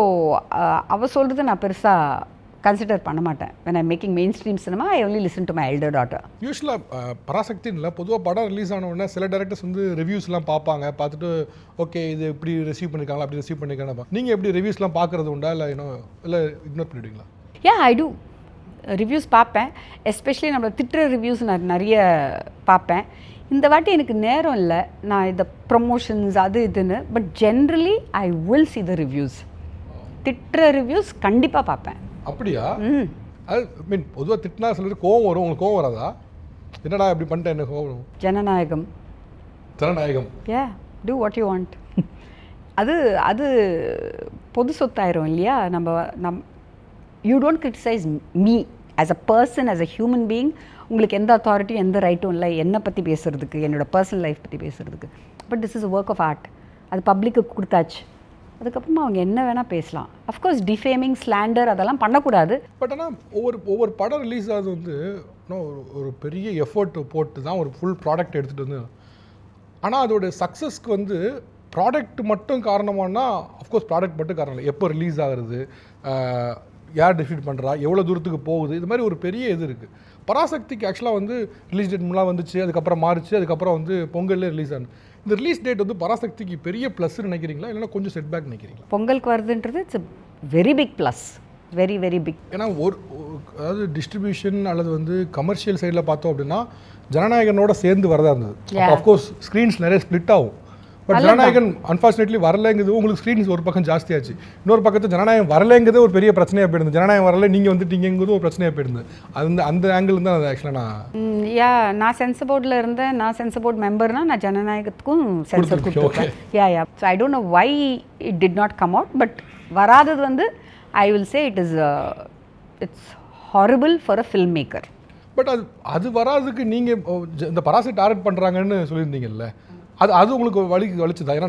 அவள் சொல்கிறது நான் பெருசாக கன்சிடர் பண்ண மாட்டேன். when I'm making mainstream cinema I only listen to my elder daughter. யூஸ்வலாக பராசக்தின்னு இல்லை, பொதுவாக படம் ரிலீஸ் ஆன உடனே சில டேரக்டர்ஸ் வந்து ரிவ்யூஸ்லாம் பார்ப்பாங்க, பார்த்துட்டு ஓகே இது இப்படி ரிசீவ் பண்ணியிருக்காங்களா, அப்படி ரிசீவ் பண்ணியிருக்காங்க. நீங்கள் எப்படி ரிவ்யூஸ்லாம் பார்க்குறது உண்டா, இல்லை இல்லை இக்னோர் பண்ணிவிடுவீங்களா? ஐ டூ ரிவ்யூஸ் பார்ப்பேன். எஸ்பெஷலி நம்ம திட்டுற ரிவ்யூஸ் நான் நிறைய பார்ப்பேன். இந்த வாட்டி எனக்கு நேரம் இல்லை, நான் இந்த ப்ரொமோஷன்ஸ் அது இதுன்னு. But generally I will see the reviews. திட்டுற ரிவ்யூஸ் கண்டிப்பாக பார்ப்பேன். அப்படியா? அது மீன் பொதுவாக திட்டினா சொல்லிட்டு கோவம் வரும், உங்களுக்கு கோவம் வராதா? என்னடா இப்படி பண்ணிட்டேன், என்ன கோவம் வரும்? ஜனநாயகம். Do what you want. அது பொது சொத்தாயிரும் இல்லையா? You don't criticise me as a person, as a human being. உங்களுக்கு எந்த அத்தாரிட்டியும் எந்த ரைட்டும் இல்லை என்னை பற்றி பேசுகிறதுக்கு, என்னோட பர்சனல் லைஃப் பற்றி பேசுகிறதுக்கு. But this is a work of art. அது பப்ளிக்கு கொடுத்தாச்சு. அதுக்கப்புறமா அவங்க என்ன வேணால் பேசலாம். அஃப்கோர்ஸ் டிஃபேமிங், ஸ்லாண்டர் அதெல்லாம் பண்ணக்கூடாது. பட் ஆனால் ஒவ்வொரு படம் ரிலீஸ் ஆகுது வந்து ஒரு பெரிய எஃபர்ட் போட்டு தான் ஒரு ஃபுல் ப்ராடக்ட் எடுத்துகிட்டு வந்து, ஆனால் அதோட சக்ஸஸ்க்கு வந்து ப்ராடக்ட் மட்டும் காரணமானா அஃப்கோர்ஸ் ப்ராடக்ட் மட்டும் காரணம் இல்லை. எப்போ ரிலீஸ் ஆகுறது, யார் டிஸ்ட்ரிபியூட் பண்ணுறா, எவ்வளோ தூரத்துக்கு போகுது, இது மாதிரி ஒரு பெரிய இது இருக்குது. பராசக்திக்கு ஆக்சுவலாக வந்து ரிலீஸ் டேட் முன்னாடி வந்துச்சு, அதுக்கப்புறம் மாறிச்சு, அதுக்கப்புறம் வந்து பொங்கல்லே ரிலீஸ் ஆனது. இந்த ரிலீஸ் டேட் வந்து பராசக்திக்கு பெரிய ப்ளஸ்ன்னு நினைக்கிறீங்களா, இல்லைன்னா கொஞ்சம் செட்பேக் நினைக்கிறீங்களா? பொங்கலுக்கு வருதுன்றது it's very big plus, very very big. ஏன்னா அதாவது டிஸ்ட்ரிபியூஷன் அல்லது வந்து கமர்ஷியல் சைடில் பார்த்தோம் அப்படின்னா ஜனநாயகனோட சேர்ந்து வரதா இருந்தது. அஃப்கோர்ஸ் ஸ்க்ரீன்ஸ் நிறைய ஸ்ப்ளிட் ஆகும். பட் ஜனநாயகன் அன்ஃபார்ச்சுனேட்லி வரலைங்கிறது உங்களுக்கு ஸ்க்ரீன்ஸ் ஒரு பக்கம் ஜாஸ்தியாச்சு, இன்னொரு பக்கத்து ஜனநாயகம் வரலைங்கிறது ஒரு பெரிய பிரச்சனையாக போயிடுது. ஜனநாயகம் வரல, நீங்கள் வந்துட்டீங்கிறது ஒரு பிரச்சனையாக போயிடுது. அந்த ஆங்கிள் தான் அது ஆக்சுவலாக நான் சென்சர் போர்டில் இருந்தேன். நான் சென்சர் போர்ட் மெம்பர்னா நான் ஜனநாயகத்துக்கும் சென்சர் கொடுத்துருக்கேன். Ya so I don't know why it did not come out. But வராதது வந்து I will say it's horrible for a film maker. But அது வராதுக்கு நீங்கள் இந்த பராசை டார்கெட் பண்ணுறாங்கன்னு சொல்லியிருந்தீங்கல்ல, அது உங்களுக்கு வலிச்சுதா? ஏன்னா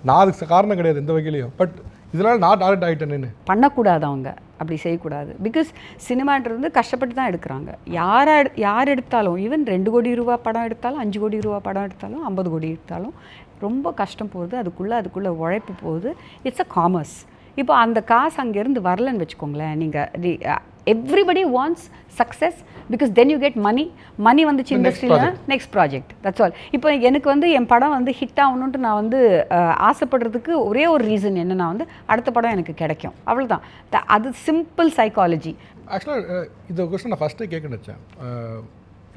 நான் அதுக்கு காரணம் கிடையாது எந்த வகையிலையும். பட் இதனால் நான் டார்கெட் ஆகிட்டேன்னு பண்ணக்கூடாது. அவங்க அப்படி செய்யக்கூடாது. பிகாஸ் சினிமான்றது கஷ்டப்பட்டு தான் எடுக்கிறாங்க. யார் எடுத்தாலும், ஈவன் 2 கோடி ரூபா படம் எடுத்தாலும், 5 கோடி ரூபா படம் எடுத்தாலும், 50 கோடி எடுத்தாலும் ரொம்ப கஷ்டம் போகுது. அதுக்குள்ளே உழைப்பு போகுது. It's a commerce. இப்போ அந்த காசு அங்கேருந்து வரலன்னு வச்சுக்கோங்களேன். நீங்கள் everybody wants success because then you get money வந்துச்சு இண்டஸ்ட்ரியில், நெக்ஸ்ட் ப்ராஜெக்ட், தட்ஸ் ஆல். இப்போ எனக்கு வந்து என் படம் வந்து ஹிட் ஆகணுன்ட்டு நான் வந்து ஆசைப்படுறதுக்கு ஒரே ஒரு ரீசன் என்னன்னா வந்து அடுத்த படம் எனக்கு கிடைக்கும், அவ்வளோதான். அது சிம்பிள் சைக்காலஜி. ஆக்சுவலாக இந்த கொஸ்டின் நான் ஃபஸ்ட்டே கேட்க நினச்சேன்.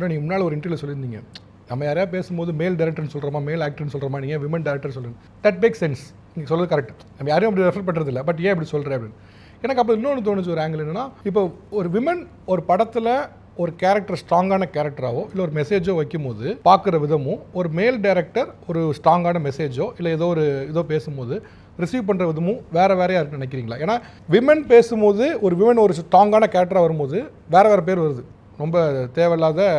நீங்கள் முன்னால் ஒரு இன்டர்வியூவில் சொல்லியிருந்தீங்க, நம்ம யாரையா பேசும்போது மேல் டேரக்டர்னு சொல்கிறோமா, மேல் ஆக்டர்னு சொல்கிறோமா, நீங்கள் விமன் டேரக்டர் சொல்லுங்கள். That make sense. நீங்கள் சொல்கிறது கரெக்ட். நம்ம யாரையும் அப்படி ரெஃபர் பண்ணுறதில்ல. பட் ஏன் அப்படி சொல்கிறேன் அப்படின்னு எனக்கு அப்போ இன்னொன்று தோணுச்சு. ஒரு ஆங்கிள் என்னென்னா, இப்போ ஒரு விமன் ஒரு படத்தில் ஒரு கேரக்டர் ஸ்ட்ராங்கான கேரக்டராகவோ இல்லை ஒரு மெசேஜோ வைக்கும்போது பார்க்குற விதமும், ஒரு மேல் டைரக்டர் ஒரு ஸ்ட்ராங்கான மெசேஜோ இல்லை ஏதோ பேசும்போது ரிசீவ் பண்ணுற விதமும் வேறையாக இருக்குன்னு நினைக்கிறீங்களா? ஏன்னா விமன் பேசும்போது ஒரு விமன் ஒரு ஸ்ட்ராங்கான கேரக்டராக வரும்போது வேறு பேர் வருது. ரொம்ப தேவையில்லாத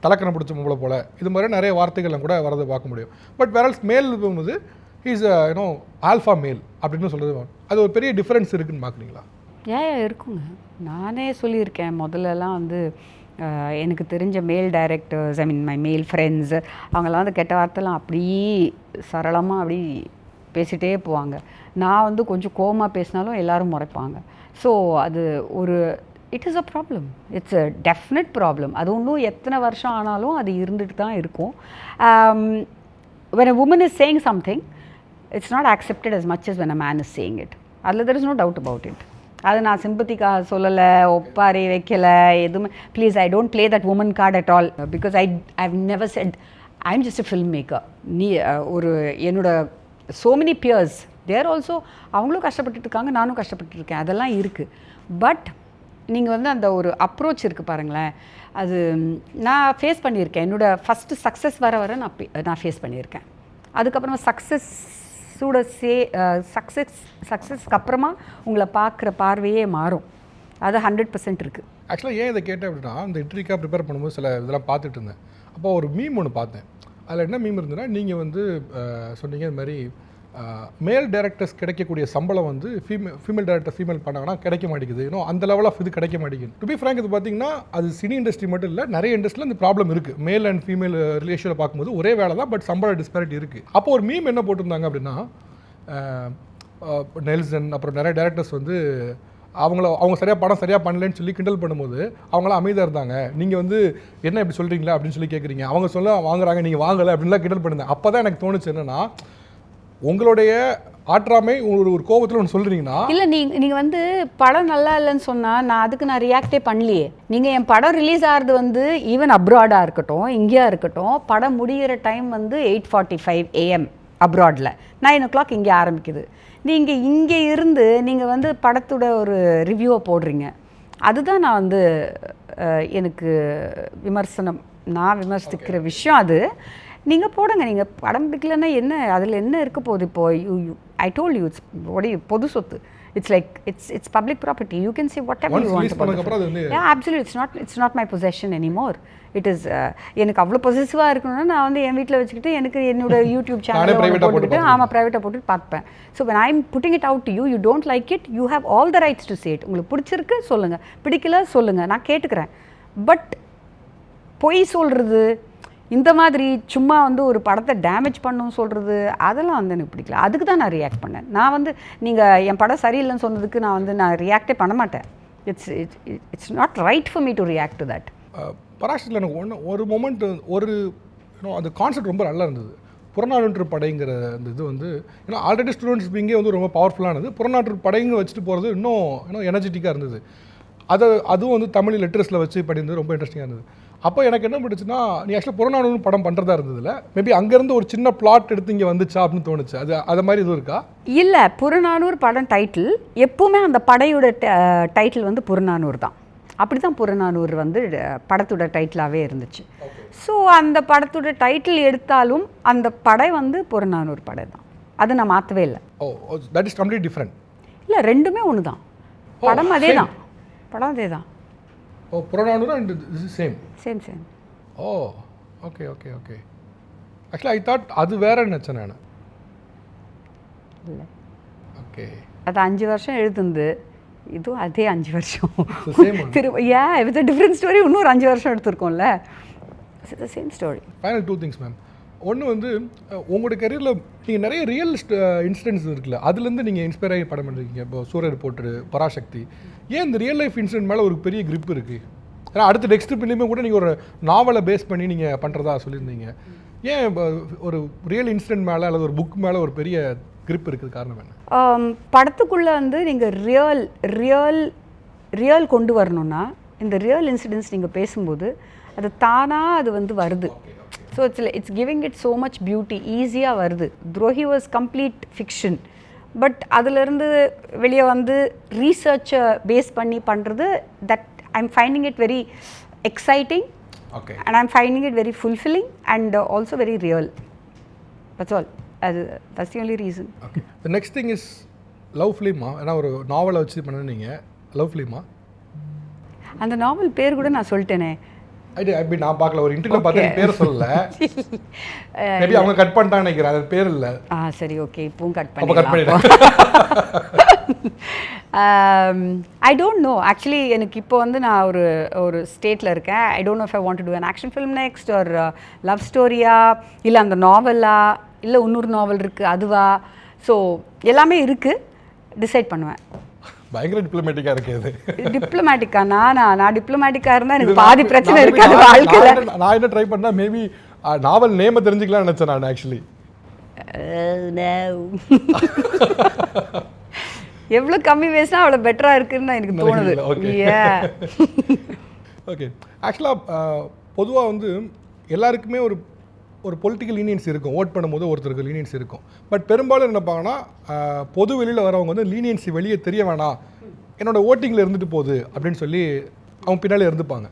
தலக்கணம் பிடிச்ச மும்பளை போல் இது மாதிரி நிறைய வார்த்தைகள்லாம் கூட வரதை பார்க்க முடியும். பட் வேற மேல் போகும்போது இஸ் ஆல்ஃபா மேல் அப்படின்னு சொல்கிறது, அது ஒரு பெரிய டிஃப்ரென்ஸ் இருக்குதுன்னு பார்க்குறீங்களா? ஏன் இருக்குங்க. நானே சொல்லியிருக்கேன் முதல்லலாம் வந்து எனக்கு தெரிஞ்ச மேல் directors, I mean my male friends, அவங்களாம் வந்து கெட்ட வார்த்தைலாம் அப்படி சரளமாக அப்படி பேசிகிட்டே போவாங்க. நான் வந்து கொஞ்சம் கோவமாக பேசினாலும் எல்லோரும் முறைப்பாங்க. ஸோ அது ஒரு it is a problem. It's a definite problem. அது இன்னும் எத்தனை வருஷம் ஆனாலும் அது இருந்துட்டு தான் இருக்கும். when a woman is saying something, it's not accepted as much as when a man is saying it. அதில் there is no doubt about it. அது நான் சிம்பத்திக்காக சொல்லலை, ஒப்பாரி வைக்கலை, எதுவுமே. Please I don't play that woman card at all because I've never said I am just a film maker. ஒரு என்னோட so many peers there also அவங்களும் கஷ்டப்பட்டுட்டு இருக்காங்க, நானும் கஷ்டப்பட்டு இருக்கேன், அதெல்லாம் இருக்குது. பட் நீங்கள் வந்து அந்த ஒரு அப்ரோச் இருக்குது பாருங்களேன், அது நான் ஃபேஸ் பண்ணியிருக்கேன். என்னோடய ஃபஸ்ட்டு சக்ஸஸ் வர நான் ஃபேஸ் பண்ணியிருக்கேன். அதுக்கப்புறமா சக்ஸஸ்க்கு அப்புறமா உங்களை பார்க்குற பார்வையே மாறும். அது 100% இருக்குது. ஆக்சுவலாக ஏன் இதை கேட்டேன் அப்படின்னா, இந்த இன்டர்வியூக்காக ப்ரிப்பேர் பண்ணும்போது சில இதெல்லாம் பார்த்துட்டு இருந்தேன். அப்போ ஒரு மீம் ஒன்று பார்த்தேன். அதில் என்ன மீம் இருந்ததுன்னா, நீங்கள் வந்து சொன்னீங்க இது மாதிரி மேல் டேரக்டர்ஸ் கிடைக்கக்கூடிய சம்பளம் வந்து ஃபீமேல் டேரக்டர் ஃபீமேல் பண்ணாங்கன்னா கிடைக்க மாட்டேங்குது. இன்னும் அந்த லெவல் ஆஃப் இது கிடைக்க மாட்டேங்குது. டு பி ஃப்ராங்க், இது பார்த்தீங்கன்னா அது சினி இண்டஸ்ட்ரி மட்டும் இல்லை, நிறைய இண்டஸ்ட்ரியில் இந்த ப்ராப்ளம் இருக்குது. மேல் அண்ட் ஃபீமேல் ரிலேஷனில் பார்க்கும்போது ஒரே வேலை தான், பட் சம்பள டிஸ்பாரிட்டி இருக்குது. அப்போ ஒரு மீம் என்ன போட்டிருந்தாங்க அப்படின்னா, நெல்சன் அப்புறம் நிறைய டேரக்டர்ஸ் வந்து அவங்க படம் சரியாக பண்ணலன்னு சொல்லி கிண்டல் பண்ணும்போது அவங்களாம் அமைதியாக இருந்தாங்க. நீங்கள் வந்து என்ன இப்படி சொல்கிறீங்களா அப்படின்னு சொல்லி கேட்குறீங்க, அவங்க சொல்ல வாங்குறாங்க, நீங்கள் வாங்கலை அப்படின்லாம் கிண்டல் பண்ணுங்க. அப்போ தான் எனக்கு தோணுச்சு என்னென்னா, உங்களுடைய ஆற்றாமை ஒரு கோபத்தில் ஒன்று சொல்கிறீங்கன்னா, இல்லை நீங்கள் வந்து படம் நல்லா இல்லைன்னு சொன்னால் நான் ரியாக்டே பண்ணலையே. நீங்கள் என் படம் ரிலீஸ் ஆகிறது வந்து ஈவன் அப்ராடாக இருக்கட்டும், இங்கேயா இருக்கட்டும், படம் முடிகிற டைம் வந்து 8:45 AM அப்ராடில், 9 o'clock இங்கே ஆரம்பிக்குது. நீங்கள் இங்கே இருந்து நீங்கள் வந்து படத்தோட ஒரு ரிவ்யூவை போடுறீங்க. அதுதான் நான் வந்து எனக்கு நான் விமர்சிக்கிற விஷயம். அது நீங்கள் போடுங்க, நீங்கள் படம் பிடிக்கலன்னா என்ன, அதில் என்ன இருக்க போகுது? இப்போது ஐ டோல்ட் யூ, இட்ஸ் பொது சொத்து. It's like it's public property. You can say whatever Once you want release about பண்ணதுக்கு அப்புறம் அது it. வந்து Yeah, absolutely. It's not my possession anymore. It is எனக்கு அவ்வளோ பொசசிவாக இருக்கணும்னா நான் வந்து என் வீட்டில் வச்சுக்கிட்டு எனக்கு என்னோட யூடியூப் சேனல் போட்டுக்கிட்டு ஆமாம் ப்ரைவேட்டாக போட்டுட்டு பார்ப்பேன். So when I'm putting it out to you, you don't like it, you have all the rights to say it. உங்களுக்கு பிடிச்சிருக்கு சொல்லுங்கள், பிடிக்கல சொல்லுங்கள், நான் கேட்டுக்கிறேன். பட் பொய் சொல்கிறது, இந்த மாதிரி சும்மா வந்து ஒரு படத்தை டேமேஜ் பண்ணணும் சொல்கிறது, அதெல்லாம் வந்து எனக்கு பிடிக்கல. அதுக்கு தான் நான் ரியாக்ட் பண்ணேன். நான் வந்து நீங்கள் என் படம் சரியில்லைன்னு சொன்னதுக்கு நான் ரியாக்டே பண்ண மாட்டேன். It's not right for me to react to that. பராசக்தியில் எனக்கு ஒரு மொமெண்ட் ஒரு அந்த கான்செப்ட் ரொம்ப நல்லா இருந்தது. புறநானூற்று படைங்கிற அந்த இது வந்து ஏன்னா ஆல்ரெடி ஸ்டூடெண்ட்ஸ் பீங்கே வந்து ரொம்ப பவர்ஃபுல்லானது. புறநானூற்று படைங்க வச்சுட்டு போகிறது இன்னும் எனர்ஜெட்டிக்காக இருந்தது. அதுவும் வந்து தமிழ் லெட்டர்ஸில் வச்சு படிந்தது ரொம்ப இன்ட்ரெஸ்டிங்காக இருந்தது. அப்போ எனக்கு என்ன பிடிச்சுன்னா, நீ ஆக்சுவலாக புறநானூறு படம் பண்ணுறதா இருந்ததில்ல, மேபி அங்கேருந்து ஒரு சின்ன பிளாட் எடுத்து இங்கே வந்துச்சா அப்படின்னு தோணுச்சு. அது மாதிரி எதுவும் இருக்கா? இல்லை, புறநானூறு படம் டைட்டில் எப்போவுமே அந்த படையோட டைட்டில் வந்து புறநானூறு தான். அப்படி தான் புறநானூறு வந்து படத்தோட டைட்டிலாகவே இருந்துச்சு. ஸோ அந்த படத்தோட டைட்டில் எடுத்தாலும் அந்த படை வந்து புறநானூறு படை தான். அதை நான் மாற்றவே இல்லை. ஓ, தட் இஸ் கம்ப்ளீட் டிஃப்ரெண்ட். இல்லை, ரெண்டுமே ஒன்று தான். படம் அதே தான். படம் அதே தான். Oh, Purananuru and same. Oh, okay. Actually I thought அது வேற நினச்சேன் நான். இல்லை, ஓகே. அது 5 வருஷம் எழுதுந்து, இதுவும் அதே 5 வருஷம் வித் டிஃப்ரெண்ட் ஸ்டோரி. இன்னொரு 5 வருஷம் எடுத்திருக்கோம்ல. It's same story. Final 2 things ma'am. ஒன்று வந்து உங்களோட கரியரில் நீங்கள் நிறைய ரியல் இன்சிடென்ட்ஸ் இருக்குல்ல, அதுலேருந்து நீங்கள் இன்ஸ்பயர் ஆகி படம் பண்ணிருக்கீங்க. இப்போ சூரிய ரிப்போர்ட்டரு, பராசக்தி. ஏன் இந்த ரியல் லைஃப் இன்சிடென்ட் மேலே ஒரு பெரிய grip இருக்குது? ஏன்னா அடுத்த நெக்ஸ்ட் ஃபிலிமே கூட நீங்கள் ஒரு நாவலை பேஸ் பண்ணி நீங்கள் பண்ணுறதா சொல்லியிருந்தீங்க. ஏன் ஒரு ரியல் இன்சிடென்ட் மேலே அல்லது ஒரு புக் மேலே ஒரு பெரிய grip இருக்குது? காரணம் என்ன? படத்துக்குள்ளே வந்து நீங்கள் ரியல் கொண்டு வரணும்னா இந்த ரியல் இன்சிடென்ட்ஸ் நீங்கள் பேசும்போது அது தானாக அது வந்து வருது. So it's giving it so much beauty, ஈஸியாக வருது. துரோஹி வாஸ் கம்ப்ளீட் ஃபிக்ஷன். பட் அதிலிருந்து வெளியே வந்து ரீசர்ச்சை பேஸ் பண்ணி பண்ணுறது, that I'm finding it very exciting and I'm finding it very fulfilling and also very real. That's all. that's the only reason. Okay. The next thing is love ஃபிலிமா? ஏன்னா ஒரு நாவலை வச்சு பண்ணுனீங்க, love ஃபிலிமா? அந்த நாவல் பேர் கூட நான் சொல்லிட்டேனே. அப்படி நான் பார்க்கல, ஒரு இன்டர்வியூல பார்த்தேன், பேர் சொல்லல. மேபி அவங்க கட் பண்ணிட்டாங்க நினைக்கிறேன், அது பேர் இல்லை. சரி, ஓகே, இப்பவும் கட் பண்ணிட்டேன். I don't know actually. எனக்கு இப்போ வந்து நான் ஒரு ஸ்டேட்டில் இருக்கேன். I don't know if I want to do an action film next or love ஸ்டோரியா, இல்லை அந்த நாவலா, இல்லை இன்னொரு நாவல் இருக்குது அதுவா. ஸோ எல்லாமே இருக்குது, டிசைட் பண்ணுவேன். பயங்கர டிப்ளமேட்டிக்காக இருக்குது. டிப்ளமேட்டிக்கா? நான் டிப்ளமேட்டிக்காக இருந்தால் எனக்கு பாதி பிரச்சனை இருக்காது வாழ்க்கையில். நான் என்ன ட்ரை பண்ணால் மேபி நாவல் நேமை தெரிஞ்சுக்கலாம்னு நினச்சேன் நான் ஆக்சுவலி. எவ்வளோ கம்மி பேசினா அவ்வளோ பெட்டராக இருக்குன்னு எனக்கு தோணுது. ஓகே. ஆக்சுவலாக பொதுவாக வந்து எல்லாருக்குமே ஒரு பொலிட்டிக்கல் லீனியன்ஸ் இருக்கும். ஓட் பண்ணும்போது ஒருத்தருக்கு லீனியன்ஸ் இருக்கும். பட் பெரும்பாலும் நினைப்பாங்கன்னா, பொது வெளியில் வரவங்க வந்து லீனியன்ஸி வெளியே தெரிய வேணாம், என்னோட ஓட்டிங்கில் இருந்துட்டு போகுது அப்படின்னு சொல்லி அவங்க பின்னாலே இருந்துப்பாங்க.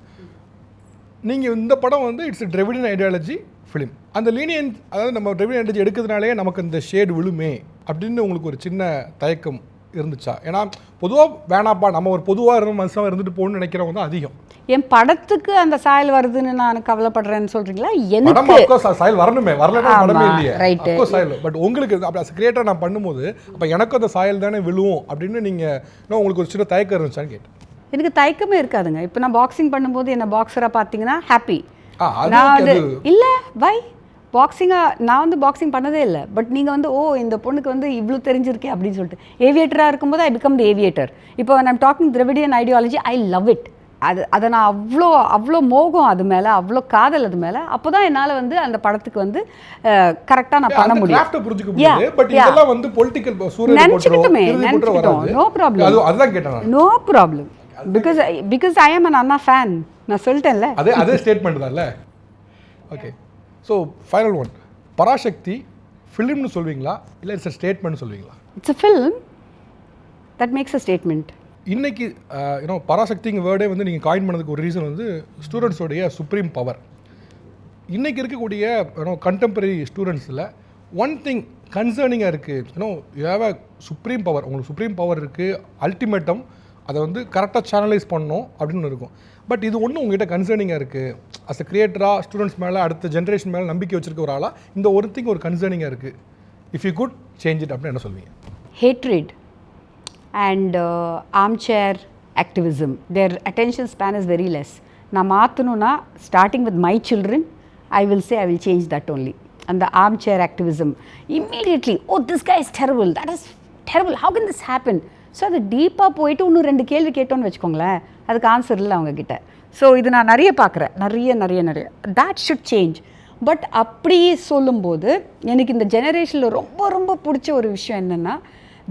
நீங்கள் இந்த படம் வந்து இட்ஸ் டிரெவிடியன் ஐடியாலஜி ஃபிலிம். அந்த லீனியன்ஸ், அதாவது நம்ம டிரெவிடியன் ஐடியாலஜி எடுக்கிறதுனாலே நமக்கு இந்த ஷேடு விழுமே அப்படின்னு உங்களுக்கு ஒரு சின்ன தயக்கம் இருந்துச்சா? ஏன்னா பொதுவாக வேணாப்பா, நம்ம ஒரு பொதுவாக மனுஷனாக இருந்துட்டு போகணும்னு நினைக்கிறவங்க தான் அதிகம். என் படத்துக்கு அந்த சாயல் வருதுன்னு நான் கவலைப்படுறேன்னு சொல்றீங்களா? எனக்கு சாயல் வரணுமே, வரலன்னா படமே இல்லையே. ரைட், சாயல். பட் உங்களுக்கு அப்படி கிரியேட்டர் நான் பண்ணும்போது அப்போ எனக்கும் அந்த சாயல் தானே விழுவும் அப்படின்னு நீங்கள் உங்களுக்கு ஒரு சின்ன தயக்கம் இருந்துச்சான்னு கேட்டேன். எனக்கு தயக்கமே இருக்காதுங்க. இப்போ நான் பாக்ஸிங் பண்ணும்போது என்ன பாக்ஸராக பார்த்தீங்கன்னா ஹாப்பி. நான் வந்து இல்லை வை பாக்ஸிங்காக நான் வந்து பாக்ஸிங் பண்ணதே இல்லை. பட் நீங்கள் வந்து இந்த பொண்ணுக்கு வந்து இவ்வளோ தெரிஞ்சிருக்கேன் அப்படின்னு சொல்லிட்டு ஏவியேட்டராக இருக்கும்போது ஐ பிகம் தி ஏவியேட்டர். இப்போ I'm talking Dravidian ideology, I love it. அதை நான் அவ்வளோ மோகம் அது மேலே, அவ்வளோ காதல் அது மேலே. அப்போ தான் என்னால் வந்து அந்த படத்துக்கு வந்து கரெக்டாக நான் பண்ண முடியும். நினச்சிக்கிட்டோமே, no problem, no problem. Because I am an Anna fan. நான் சொல்லிட்டேன்ல, அதே ஸ்டேட்மெண்ட் தான்ல. Okay. So final one, Parasakthi ஃபிலிம்னு சொல்வீங்களா இல்லை இட்ஸ் அ ஸ்டேட்மெண்ட் சொல்வீங்களா? It's a film that makes a statement. இன்றைக்கி பராசக்திங்க வேர்டே வந்து நீங்கள் காயின் பண்ணதுக்கு ஒரு ரீசன் வந்து ஸ்டூடெண்ட்ஸோடைய சுப்ரீம் பவர். இன்றைக்கி இருக்கக்கூடிய கண்டெம்பரரி ஸ்டூடெண்ட்ஸில் ஒன் திங் கன்சர்னிங்காக இருக்குது. You have a supreme power, உங்களுக்கு சுப்ரீம் பவர் இருக்குது, அல்டிமேட்டம் அதை வந்து கரெக்டாக சேனலைஸ் பண்ணணும் அப்படின்னு இருக்கும். பட் இது ஒன்றும் உங்ககிட்ட கன்சர்னிங்காக இருக்குது. அஸ் அ கிரியேட்டராக ஸ்டூடெண்ட்ஸ் மேலே அடுத்த ஜென்ரேஷன் மேலே நம்பிக்கை வச்சிருக்க ஒரு ஆளாக இந்த ஒரு திங் ஒரு கன்சர்னிங்காக இருக்குது. If you good change it அப்படின்னு என்ன சொல்வீங்க? Hatred and armchair activism. Their attention span is very less. நான் மாற்றணும்னா starting with my children, I will say I will change that only. And the armchair activism, immediately, oh, this guy is terrible, that is terrible, how can this happen? So அது டீப்பாக போயிட்டு இன்னும் 2 கேள்வி கேட்டோன்னு வச்சுக்கோங்களேன், அதுக்கு answer இல்லை அவங்கக்கிட்ட. ஸோ இது நான் நிறைய பார்க்குறேன், நிறைய தேட் ஷுட் சேஞ்ச். பட் அப்படி சொல்லும்போது எனக்கு இந்த ஜெனரேஷனில் ரொம்ப பிடிச்ச ஒரு விஷயம் என்னென்னா,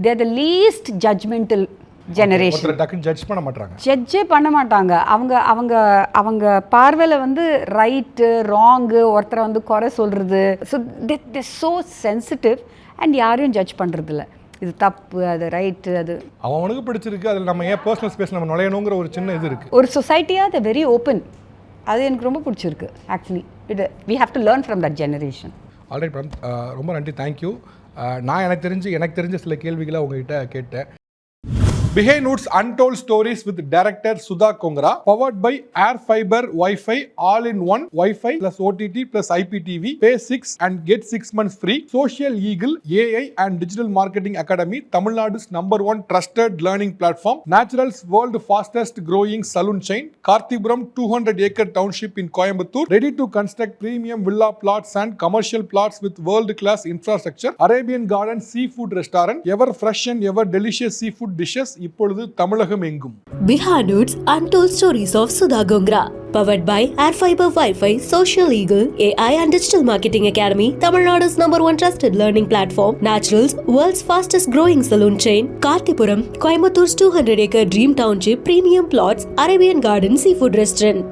தேர் த லீஸ்ட் ஜட்ஜ்மெண்டல் ஜெனரேஷன். டக்குன்னு ஜட்ஜ் பண்ண மாட்டாங்க, ஜட்ஜே பண்ண மாட்டாங்க. அவங்க அவங்க அவங்க பார்வையில் வந்து ரைட்டு ராங்கு ஒருத்தரை வந்து குறை சொல்கிறது. So they so sensitive and யாரையும் ஜட்ஜ் பண்ணுறதில்ல. இது தப்பு, அது ரைட்டு, அது அவனுக்கு பிடிச்சிருக்கு, அதில் நம்ம ஏன் பர்சனல் ஸ்பேஸ் நம்ம நுழையணுங்கிற ஒரு சின்ன இது இருக்குது. ஒரு சொசைட்டியாக அது வெரி ஓப்பன். அது எனக்கு ரொம்ப பிடிச்சிருக்கு ஆக்சுவலி. இது we have to learn from that generation. Alright ma'am, ரொம்ப நன்றி, தேங்க்யூ. நான் எனக்கு தெரிஞ்ச சில கேள்விகளை உங்ககிட்ட கேட்டேன். Behind Notes Untold Stories with Director Sudha Kongara, powered by Air Fiber Wi-Fi, all-in-one Wi-Fi plus OTT plus IPTV. Pay 6 and get 6 months free. Social Eagle AI and Digital Marketing Academy, Tamil Nadu's #1 trusted learning platform. Naturals world fastest growing saloon chain. Karthipuram 200-acre township in Coimbatore, ready to construct premium villa plots and commercial plots with world-class infrastructure. Arabian Garden Seafood Restaurant, ever fresh and ever delicious seafood dishes. இப்பொழுது தமிழகம் எங்கும். Behind Notes Untold Stories of Sudha Gongara, powered by Air Fiber Wi-Fi, Social Eagle, AI and Digital Marketing Academy, Tamil Nadu's #1 trusted learning platform, Naturals, world's fastest growing saloon chain, Karthipuram, Coimbatore 200-acre dream township, premium plots, Arabian Garden Seafood Restaurant.